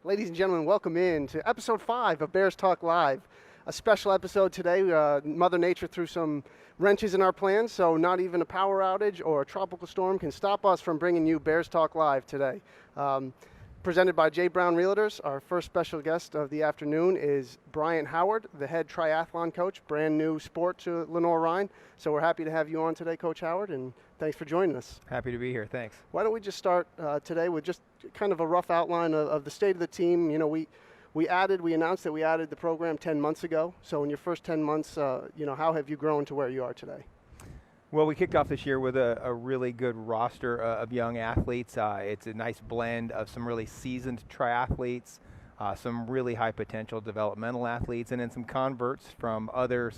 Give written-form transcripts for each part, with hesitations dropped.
Ladies and gentlemen, welcome in to episode 5 of Bears Talk Live. A special episode today. Mother Nature threw some wrenches in our plans, so not even a power outage or a tropical storm can stop us from bringing you Bears Talk Live today. Presented by J. Brown Realtors, our first special guest of the afternoon is Bryant Howard, the head triathlon coach, brand new sport to Lenoir-Rhyne. So we're happy to have you on today, Coach Howard, and thanks for joining us. Happy to be here, thanks. Why don't we just start today with just kind of a rough outline of the state of the team. You know, we announced that we added the program 10 months ago. So in your first 10 months, how have you grown to where you are today? Well, we kicked off this year with a really good roster of young athletes. It's a nice blend of some really seasoned triathletes, some really high potential developmental athletes, and then some converts from other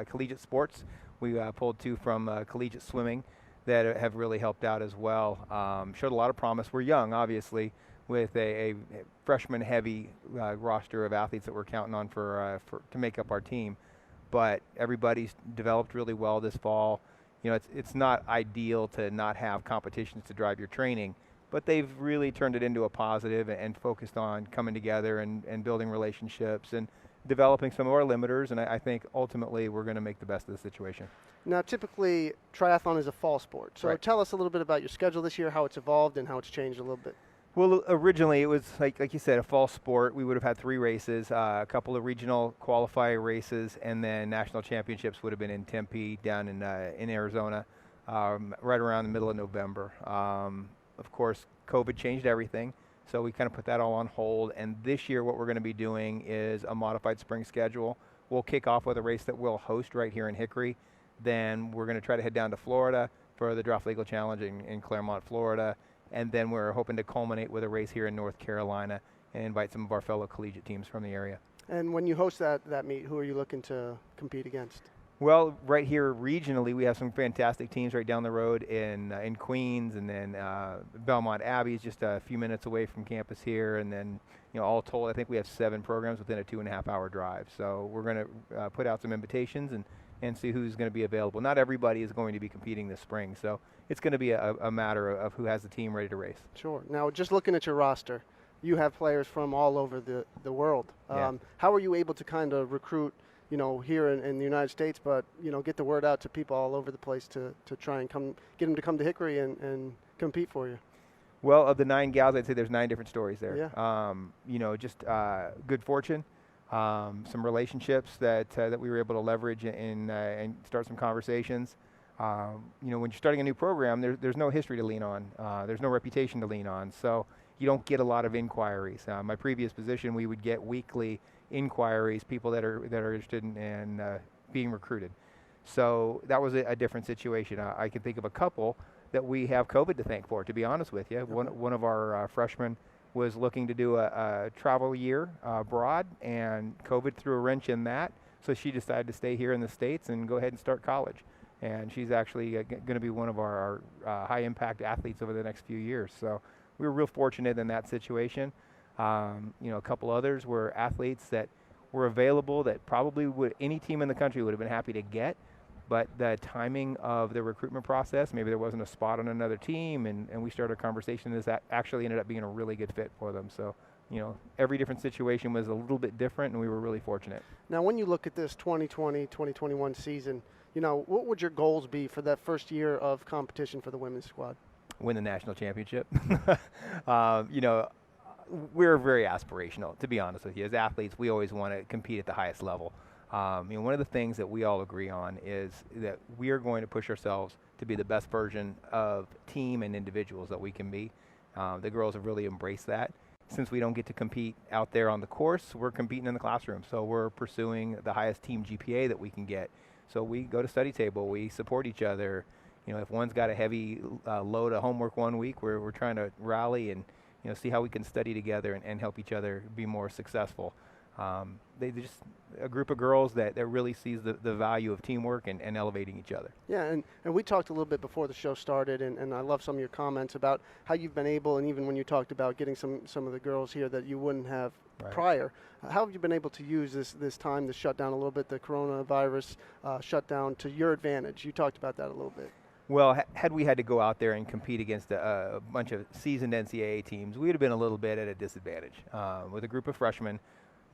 collegiate sports. We pulled 2 from collegiate swimming that have really helped out as well. Showed a lot of promise. We're young, obviously, with a freshman-heavy roster of athletes that we're counting on to make up our team. But everybody's developed really well this fall. You know, it's not ideal to not have competitions to drive your training, but they've really turned it into a positive and focused on coming together and building relationships and developing some of our limiters, and I think ultimately we're going to make the best of the situation. Now, typically, triathlon is a fall sport. So Right. Tell us a little bit about your schedule this year, how it's evolved, and how it's changed a little bit. Well, originally it was, like you said, a fall sport. We would have had 3 races, a couple of regional qualifier races, and then national championships would have been in Tempe down in Arizona, right around the middle of November. Of course, COVID changed everything, so we kind of put that all on hold. And this year what we're going to be doing is a modified spring schedule. We'll kick off with a race that we'll host right here in Hickory. Then we're going to try to head down to Florida for the Draft Legal Challenge in Claremont, Florida. And then we're hoping to culminate with a race here in North Carolina and invite some of our fellow collegiate teams from the area. And when you host that meet, who are you looking to compete against? Well, right here regionally, we have some fantastic teams right down the road in Queens, and then Belmont Abbey is just a few minutes away from campus here. And then, all told, I think we have 7 programs within a 2.5-hour drive. So we're going to put out some invitations and see who's going to be available. Not everybody is going to be competing this spring, so it's going to be a matter of who has the team ready to race. Sure. Now, just looking at your roster, you have players from all over the world. Yeah. How are you able to kind of recruit, here in the United States, but, get the word out to people all over the place to try and get them to come to Hickory and compete for you? Well, of the 9 gals, I'd say there's 9 different stories there. Yeah. Just good fortune. Some relationships that we were able to leverage and start some conversations. When you're starting a new program, there's no history to lean on. There's no reputation to lean on. So you don't get a lot of inquiries. My previous position, we would get weekly inquiries, people that are interested in being recruited. So that was a different situation. I can think of a couple that we have COVID to thank for, to be honest with you. Okay. One of our freshmen was looking to do a travel year abroad, and COVID threw a wrench in that. So she decided to stay here in the States and go ahead and start college. And she's actually going to be one of our high-impact athletes over the next few years. So we were real fortunate in that situation. A couple others were athletes that were available that probably any team in the country would have been happy to get. But the timing of the recruitment process, maybe there wasn't a spot on another team, and we started a conversation that actually ended up being a really good fit for them. So, every different situation was a little bit different, and we were really fortunate. Now, when you look at this 2020-2021 season, what would your goals be for that first year of competition for the women's squad? Win the national championship. We're very aspirational, to be honest with you. As athletes, we always want to compete at the highest level. One of the things that we all agree on is that we are going to push ourselves to be the best version of team and individuals that we can be. The girls have really embraced that. Since we don't get to compete out there on the course, we're competing in the classroom. So we're pursuing the highest team GPA that we can get. So we go to study table, we support each other. If one's got a heavy load of homework one week, we're trying to rally and see how we can study together and help each other be more successful. They're just a group of girls that really sees the value of teamwork and elevating each other. Yeah, and we talked a little bit before the show started, and I love some of your comments about how you've been able, and even when you talked about getting some of the girls here that you wouldn't have prior, how have you been able to use this time to shut down a little bit the coronavirus shutdown to your advantage? You talked about that a little bit. Well, had we had to go out there and compete against a bunch of seasoned NCAA teams, we would have been a little bit at a disadvantage. With a group of freshmen,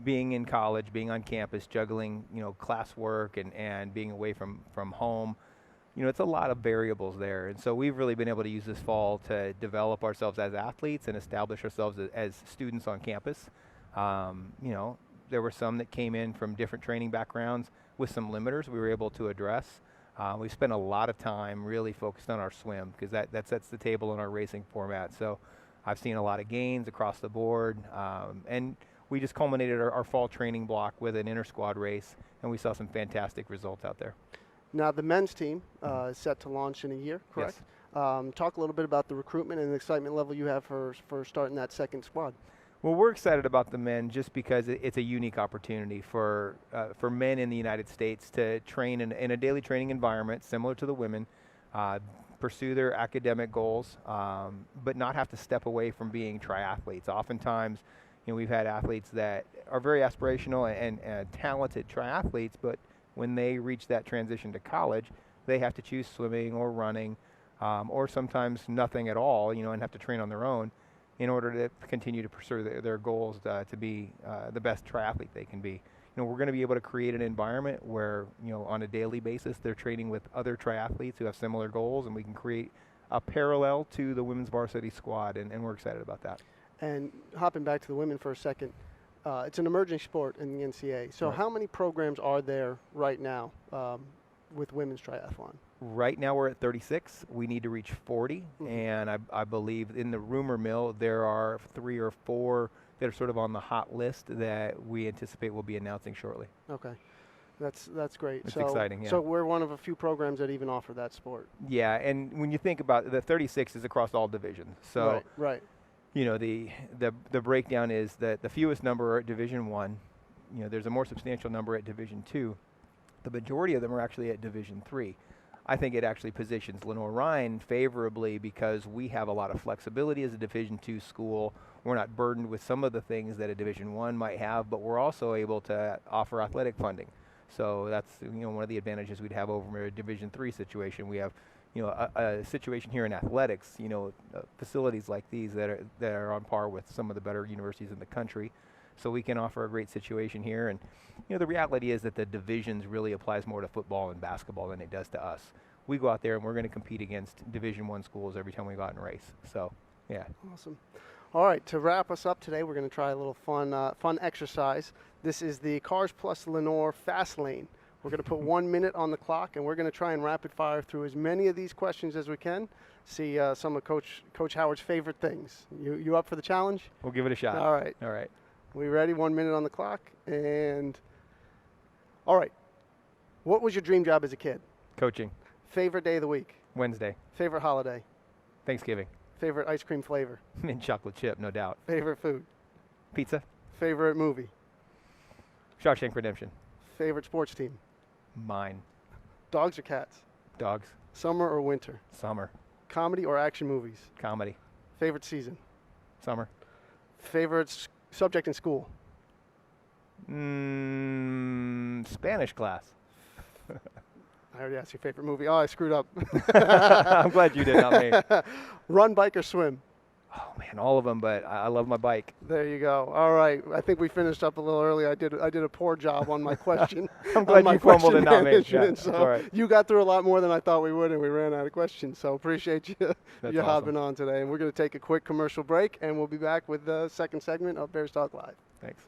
being in college, being on campus, juggling, classwork and being away from home, it's a lot of variables there. And so we've really been able to use this fall to develop ourselves as athletes and establish ourselves as students on campus. There were some that came in from different training backgrounds with some limiters we were able to address. We spent a lot of time really focused on our swim because that sets the table in our racing format. So I've seen a lot of gains across the board. And we just culminated our fall training block with an inter-squad race, and we saw some fantastic results out there. Now the men's team is set to launch in a year, correct? Yes. Talk a little bit about the recruitment and the excitement level you have for starting that second squad. Well, we're excited about the men just because it's a unique opportunity for men in the United States to train in a daily training environment similar to the women, pursue their academic goals, but not have to step away from being triathletes. Oftentimes, we've had athletes that are very aspirational and talented triathletes, but when they reach that transition to college, they have to choose swimming or running, or sometimes nothing at all, and have to train on their own in order to continue to pursue their goals to be the best triathlete they can be. We're going to be able to create an environment where, on a daily basis, they're training with other triathletes who have similar goals, and we can create a parallel to the women's varsity squad, and we're excited about that. And hopping back to the women for a second, it's an emerging sport in the NCAA. So Right. How many programs are there right now with women's triathlon? Right now we're at 36. We need to reach 40, and I believe in the rumor mill there are 3 or 4 that are sort of on the hot list that we anticipate will be announcing shortly. Okay, that's great. It's exciting, yeah. So we're one of a few programs that even offer that sport. Yeah, and when you think about it, the 36 is across all divisions. So right. the breakdown is that the fewest number are at Division I. There's a more substantial number at Division II. The majority of them are actually at Division III. I think it actually positions Lenoir-Rhyne favorably because we have a lot of flexibility as a Division II school. We're not burdened with some of the things that a Division I might have, but we're also able to offer athletic funding. So that's one of the advantages we'd have over a Division III situation. We have a situation here in athletics, facilities like these that are on par with some of the better universities in the country. So we can offer a great situation here. And, the reality is that the divisions really applies more to football and basketball than it does to us. We go out there and we're going to compete against Division I schools every time we go out and race. So, yeah. Awesome. All right, to wrap us up today, we're going to try a little fun exercise. This is the Cars Plus Lenore Fast Lane. We're going to put 1 minute on the clock, and we're going to try and rapid fire through as many of these questions as we can. See some of Coach Howard's favorite things. You up for the challenge? We'll give it a shot. All right. We ready? 1 minute on the clock. And all right. What was your dream job as a kid? Coaching. Favorite day of the week? Wednesday. Favorite holiday? Thanksgiving. Favorite ice cream flavor? Mint chocolate chip, no doubt. Favorite food? Pizza. Favorite movie? Shawshank Redemption. Favorite sports team? Mine. Dogs or cats? Dogs. Summer or winter? Summer. Comedy or action movies? Comedy. Favorite season? Summer. Favorite subject in school? Spanish class. I already asked your favorite movie. Oh, I screwed up. I'm glad you did, not me. Run, bike, or swim? Oh man, all of them, but I love my bike. There you go. All right. I think we finished up a little early. I did a poor job on my question. I'm glad you fumbled and not me. Yeah, so all right. you got through a lot more than I thought we would, and we ran out of questions. So appreciate you That's hopping awesome. on today. And we're going to take a quick commercial break, and we'll be back with the second segment of Bears Talk Live. Thanks.